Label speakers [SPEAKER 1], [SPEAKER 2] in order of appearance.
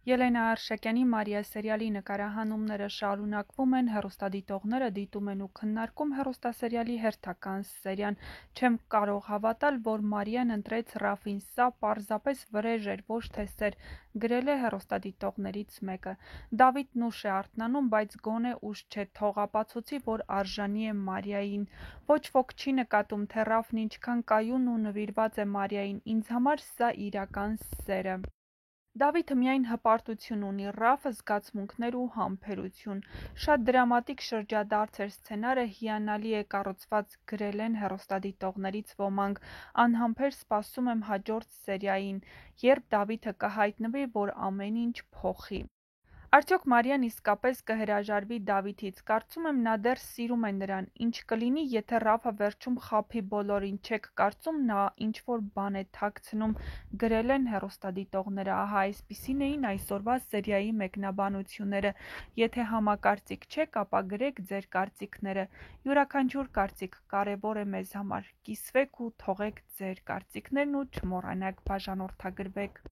[SPEAKER 1] Ելենա Արշակյանի «Մարիա» սերիալի նկարահանումները շարունակվում են, հեռուստադիտողները դիտում են ու քննարկում հեռուստասերիալի հերթական սերիան։ Չեմ կարող հավատալ, որ Մարիան ընտրեց Ռաֆին, սա պարզապես վրեժ էր, ոչ թե սեր, գրել է հեռուստադիտողներից մեկը։ Դավիթն ուշ է արթնանում, բայց գոնե ուշ չէ, թող ապացուցի, որ արժանի է Մարիային։ Ոչ ոք չի նկատում, թե Ռաֆն ինչքան կայուն ու նվիրված է Մարիային, ինձ համար սա իրական սեր է։ Դավիթը միայն հպարտություն ունի, Ռաֆը զգացմունքներ ու համբերություն։ Շատ դրամատիկ շրջադարձ էր սցենարը, հիանալի է կառուցված, գրել են հեռուստադիտողներից ոմանք։ Անհամբեր սպասում եմ հաջորդ սերիային, երբ Դավիթը կհայտնվի, որ ամեն ինչ փոխի։ Արդյոք Մարիան իսկապես կհրաժարվի Դավիթից։ Կարծում եմ նա դեռ սիրում է նրան։ Ինչ կլինի, եթե Ռաֆը վերջում խաբի բոլորին, չեք կարծում նա ինչ-որ բան է թաքցնում, գրել են հեռուստադիտողները։ Ահա այսպիսին էին այսօրվա սերիայի մեկնաբանությունները։ Եթե համակարծիք չեք, ապա գրեք ձեր կարծիքները։ Յուրաքանչյուր կարծիք կարևոր է մեզ համար։ Կիսվեք ու թողեք ձեր կարծիքներն ու չմոռանաք բաժանորդագրվեք։